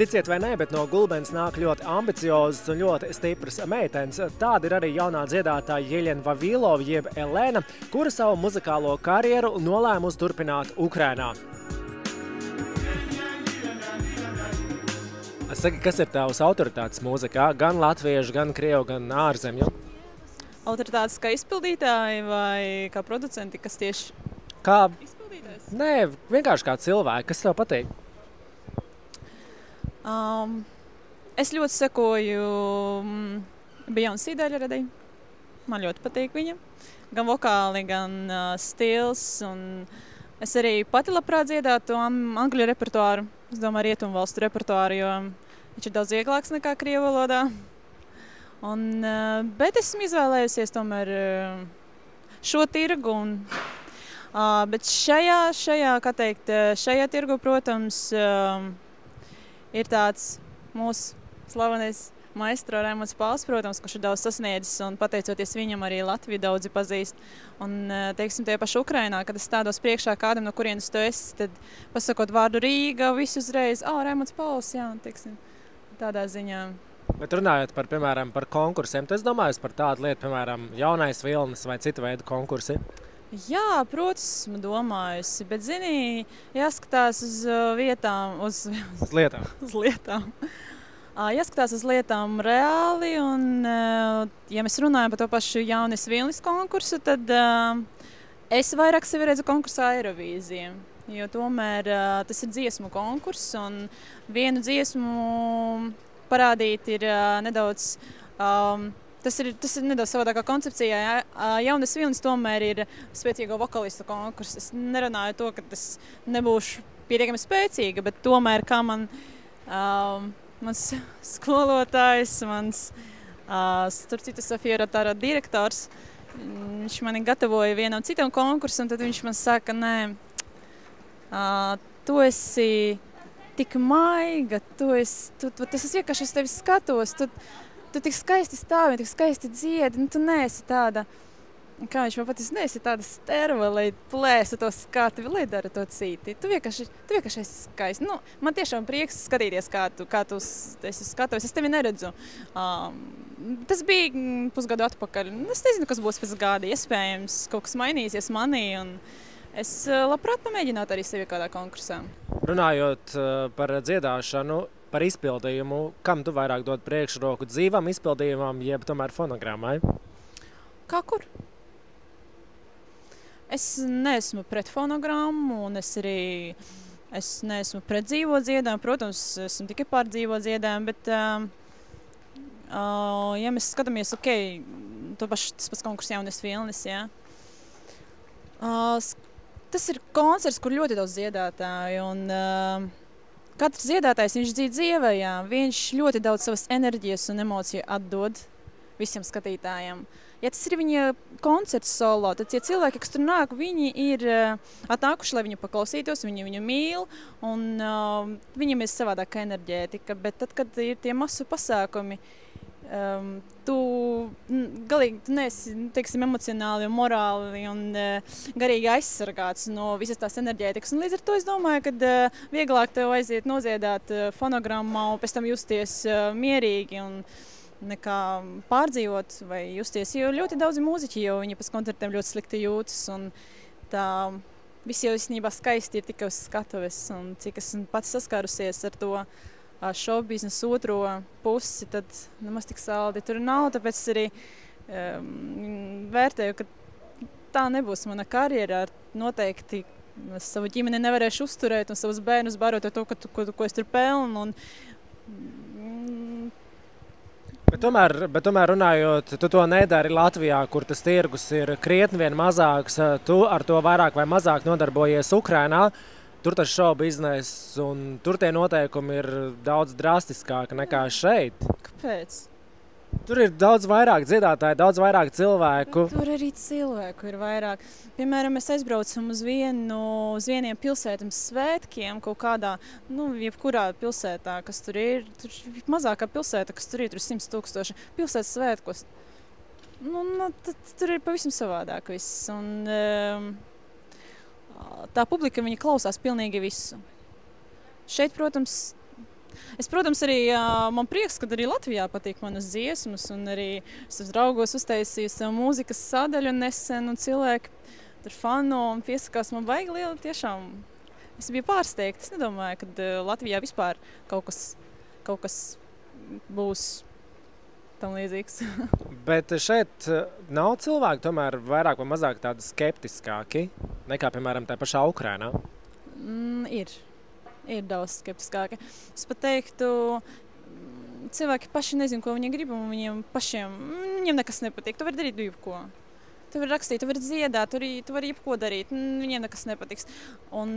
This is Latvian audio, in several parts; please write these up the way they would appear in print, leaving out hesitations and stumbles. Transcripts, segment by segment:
Ticiet vai nē, bet no Gulbenes nāk ļoti ambiciozas un ļoti stipras meitenes. Tāda ir arī jaunā dziedātāja Jeļena Vavilova, jeb Elena, kura savu muzikālo karjeru nolēmusi turpināt Ukrainā. Saki, kas ir tavs autoritātes mūzikā? Gan latviešu, gan krievu, gan ārzemju? Autoritātes kā izpildītāji vai kā producenti, kas tieši Kā? izpildītājs? Nē, vienkārši kā cilvēki. Kas tev patīk? Es ļoti sekoju Beyoncé Daļradei. Man ļoti patīk viņa. Gan vokāli, gan stils. Un es arī pati labprāt dziedātu angļu repertuāru. Es domāju, rietumvalstu repertuāru, jo viņš ir daudz vieglāks nekā krievu valodā. Bet esmu izvēlējusies tomēr šo tirgu. Bet šajā tirgu, protams, ir tāds mūsu slavenais maestro Raimonds Pauls, protams, kurš ir daudz sasniedzis, un pateicoties viņam arī Latviju daudzi pazīst. Un, teiksim, tie paši Ukrainā, kad es stādos priekšā kādam, no kurienes tu esi, tad pasakot vārdu Rīga, visu uzreiz, Raimonds Pauls, jā, teiksim, tādā ziņā. Bet runājot par, piemēram, par konkursiem, tu esi domājis par tādu lietu, piemēram, jaunais vilnis vai cita veida konkursi? Jā, protams, esmu domājusi, bet, zini, jāskatās uz vietām, uz lietām. Uz lietām. Jāskatās uz lietām reāli, un, ja mēs runājam par to pašu jaunis vilnis konkursu, tad es vairāk sevi redzu konkursā Eirovīzija, jo tomēr tas ir dziesmu konkurss, un vienu dziesmu parādīt ir nedaudz... Tas ir nedaudz savādākā koncepcijā. Jaunas vilnis tomēr ir spēcīgo vokalistu konkurss. Es nerunāju to, ka tas nebūšu pietiekami spēcīga, bet tomēr kā mans skolotājs, tur citu Sofija Rotāra direktors, viņš mani gatavoja vienam citam konkursam, tad viņš man saka, nē, tu esi tik maiga, es vienkārši uz tevi skatos, tu tik skaisti stāvi, tik skaisti dziedi, tu neesi tāda, kā viņš man pateica, neesi tāda sterva, lai plēsa to skatu, lai dara to citi. Tu vienkārši esi skaisti. Man tiešām prieks skatīties, kā tu esi skatuves. Es tevi neredzu. Tas bija pusgadu atpakaļ. Es nezinu, kas būs pēc gada. Iespējams, kaut kas mainīsies manī, un es labprāt pamēģinātu arī sevi kādā konkursā. Runājot par dziedāšanu, par izpildījumu, kam tu vairāk dod priekšroku, dzīvam izpildījumam, jeb tomēr fonogrammai? Kā kur? Es neesmu pret fonogrammu, un es neesmu pret dzīvo dziedājumu. Protams, esmu tikai pār dzīvo dziedājumu, bet, ja mēs skatāmies, tas pats konkurss jaunis vilnis, jā. Tas ir koncerts, kur ļoti daudz dziedātāju, un katrs dziedātājs, viņš dzīv dzīvējā, viņš ļoti daudz savas enerģijas un emociju atdod visiem skatītājiem. Ja tas ir viņa koncerts solo, tad tie cilvēki, kas tur nāk, viņi ir atnākuši, lai viņu paklausītos, viņi viņu mīl, un viņam ir savādāka enerģētika, bet tad, kad ir tie masu pasākumi, tu neesi, teiksim, emocionāli un morāli un garīgi aizsargāts no visas tās enerģētikas. Un līdz ar to es domāju, ka vieglāk tev aiziet nodziedāt fonogrammā un pēc tam justies mierīgi un nekā pārdzīvot vai justies. Jo ļoti daudzi mūziķi, jo viņi pēc koncertiem ļoti slikti jūtas, un tā viss jau īstenībā skaisti ir tikai uz skatuves, un cik esmu pats saskārusies ar to šovbiznesu otro pusi, tad nemaz tik saldi tur nav, tāpēc arī vērtēju, ka tā nebūs mana karjera. Noteikti es savu ģimeni nevarēšu uzturēt un savus bērnus barot ar to, ko es tur pelnu. Bet tomēr runājot, tu to nedari Latvijā, kur tas tirgus ir krietni vien mazāks, tu ar to vairāk vai mazāk nodarbojies Ukrainā. Tur tas šovbizness un tur tie noteikumi ir daudz drastiskāki nekā šeit. Kāpēc? Tur ir daudz vairāk dziedātāju, daudz vairāk cilvēku. Bet tur arī cilvēku ir vairāk. Piemēram, mēs aizbraucam uz vieniem pilsētām svētkiem kaut kādā, jebkurā pilsētā, kas tur ir. Tur ir mazākā pilsēta, kas tur ir 100 000 pilsētas svētkos. Tur ir pavisam savādāk viss. Un, tā publika, viņa klausās pilnīgi visu. Šeit, protams, Es, protams, arī man prieks, ka arī Latvijā patīk manas dziesmas, un arī es uz draugos uztaisīju savu mūzikas sadaļu nesen, un cilvēki tur fano un piesakās man baigi liela tiešām. Es biju pārsteigta. Es nedomāju, ka Latvijā vispār kaut kas būs tam līdzīgs. Bet šeit nav cilvēki tomēr vairāk vai mazāk tādi skeptiskāki nekā, piemēram, tā pašā Ukrainā? Ir daudz skeptiskāki. Es pat teiktu, cilvēki paši nezin, ko viņi grib, un viņiem nekas nepatīk. Tu vari darīt jebko. Tu vari rakstīt, tu vari dziedāt, tu vari jebko darīt. Viņiem nekas nepatiks. Un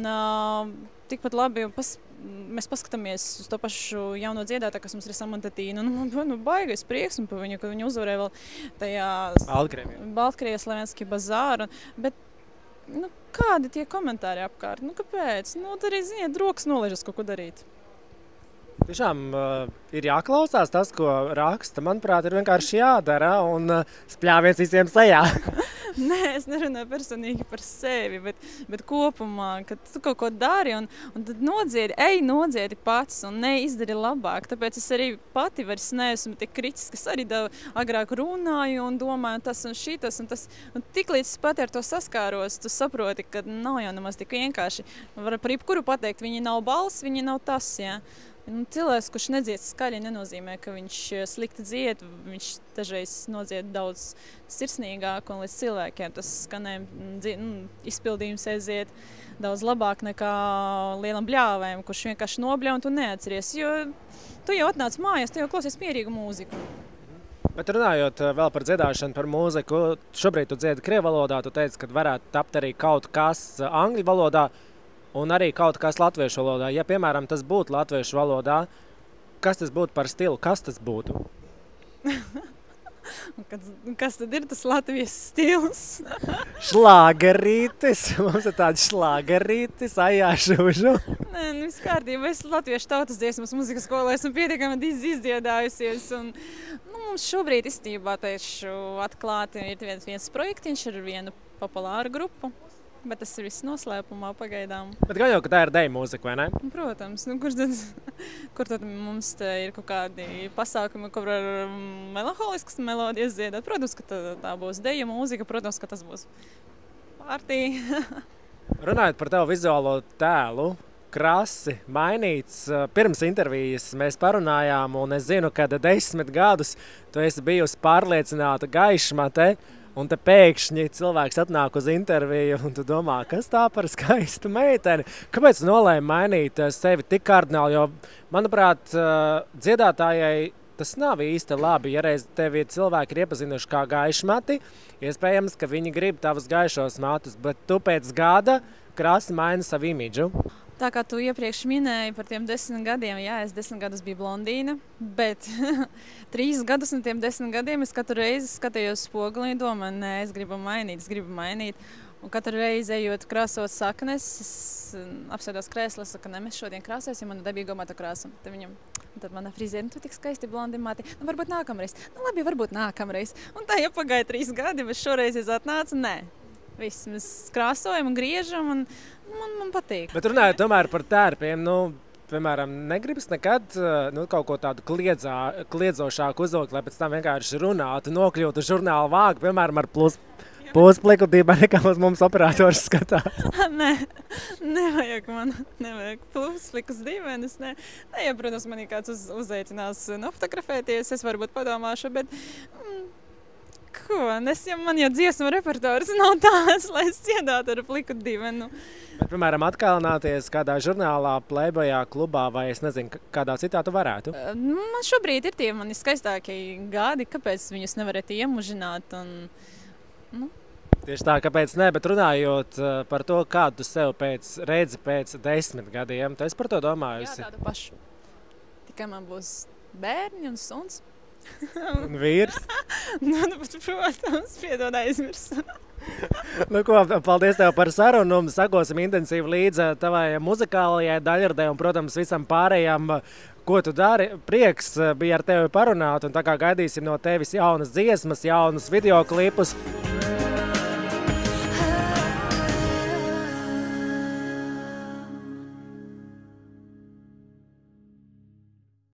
tikpat labi mēs paskatāmies uz to pašu jauno dziedātāju, kas mums ir Samanta Tīna. Baigais prieks par viņu, ka viņa uzvarēja vēl tajā Baltkrievijas Slavenski bazāru. Bet kādi tie komentāri apkārt? Kāpēc? Arī, ziniet, rokas nolaižas kaut ko darīt. Tiešām ir jāklausās tas, ko raksta. Manuprāt, ir vienkārši jādara un spļāviens visiem sejā. Nē, es nerunāju personīgi par sevi, bet kopumā, kad tu kaut ko dari un tad nodziedi pats un neizdari labāk. Tāpēc es arī pati vairs neesmu tik kritiski. Es arī agrāk runāju un domāju tas un šitas un tas. Un tiklīdz es pati ar to saskāros, tu saproti, ka nav jau nemaz tik vienkārši. Var par jebkuru pateikt, viņi nav balss, viņi nav tas, jā. Cilvēks, kurš nedzied skaļi, nenozīmē, ka viņš slikti dzied. Viņš dažreiz nodzied daudz sirsnīgāk un līdz cilvēkiem tas izpildījums aiziet daudz labāk nekā lielam bļāvēm, kurš vienkārši nobļauj un tu neatceries. Jo tu jau atnāc mājās, tu jau klausies mierīgu mūziku. Bet runājot vēl par dziedāšanu, par mūziku, šobrīd tu dziedi krievu valodā, tu teici, ka varētu tapt arī kaut kas angļu valodā. Un arī kaut kas latviešu valodā. Ja, piemēram, tas būtu latviešu valodā, kas tas būtu par stilu? Kas tas būtu? Kas tad ir tas Latvijas stils? Šlāgerītis. Mums ir tāds šlāgerītis, ajāšužu. Nē, viss kārtībā. Es latviešu tautas dziesmas muzikas skolā esmu pietiekami izdziedājusies. Un, mums šobrīd istībā tieši atklāti ir viens projektiņš ar vienu populāru grupu. Bet tas ir viss noslēpumā pagaidām. Bet gan jau, ka tā ir deju mūzika, vai ne? Protams. Kur tad mums te ir kaut kādi pasākumi, kur var melanholiskas melodijas dziedāt? Protams, ka tā būs deju mūzika, protams, ka tas būs partī. Runājot par tavu vizuālo tēlu, krasi mainīts. Pirms intervijas mēs parunājām, un es zinu, ka 10 gadus tu esi bijusi pārliecināta gaišmate. Un te pēkšņi cilvēks atnāk uz interviju un tu domā, kas tā par skaistu meiteni? Kāpēc tu nolēmi mainīt sevi tik kardināli? Jo, manuprāt, dziedātājai tas nav īsti labi. Ja reiz tevi cilvēki ir iepazinuši kā gaišmati, iespējams, ka viņi grib tavus gaišos matus, bet tu pēc gada krasi maini savu imidžu. Tā kā tu iepriekš minēji par tiem 10 gadiem, jā, es 10 gadus biju blondīna, bet 3 gadus no tiem 10 gadiem es katru reizi skatījos spogulī un domāju, nē, es gribu mainīt. Un katru reizi ejot krāsot saknes, es apsēdos krēslā, saku, ne, mēs šodien krāsēsim manu dabīgo matu krāsu. Tad mana friziera, tu tik skaisti blondi mati, varbūt nākamreiz. Labi, varbūt nākamreiz. Un tā jau pagāja 3 gadi, bet šoreiz es atnācu, nē. Viss, mēs krāsojam un griežam un man patīk. Bet runājot tomēr par tērpiem, piemēram, negribas nekad kaut ko tādu kliedzošāku uzvilkt, lai pēc tam vienkārši runātu, nokļūtu žurnāla vāgu, piemēram, ar plusplikutību, nekā mums operators skatās. Nē, nevajag plusplikus dīvenis, nē. Ja, protams, manī kāds uzaicinās nofotografēties, es varbūt padomāšu, bet... Man jau dziesmu repertuārs nav tāds, lai es dziedātu ar pliku divenu. Bet, piemēram, atkalināties kādā žurnālā, Playboyā, klubā vai es nezinu, kādā citā tu varētu? Man šobrīd ir tie mani skaistākie gadi, kāpēc viņus nevarētu iemužināt. Tieši tā, kāpēc ne, bet runājot par to, kādu tu sev redzi pēc 10 gadiem, tu esi par to domājusi? Jā, tādu pašu. Tikai man būs bērni un suns. Un vīrs? Protams, piedod aizmirsu. Paldies tev par sarunu. Sakosim intensīvi līdz tavai muzikālajai daļradē un, protams, visam pārējām, ko tu dari. Prieks bija ar tevi parunāt un tā kā gaidīsim no tevis jaunas dziesmas, jaunus videoklipus.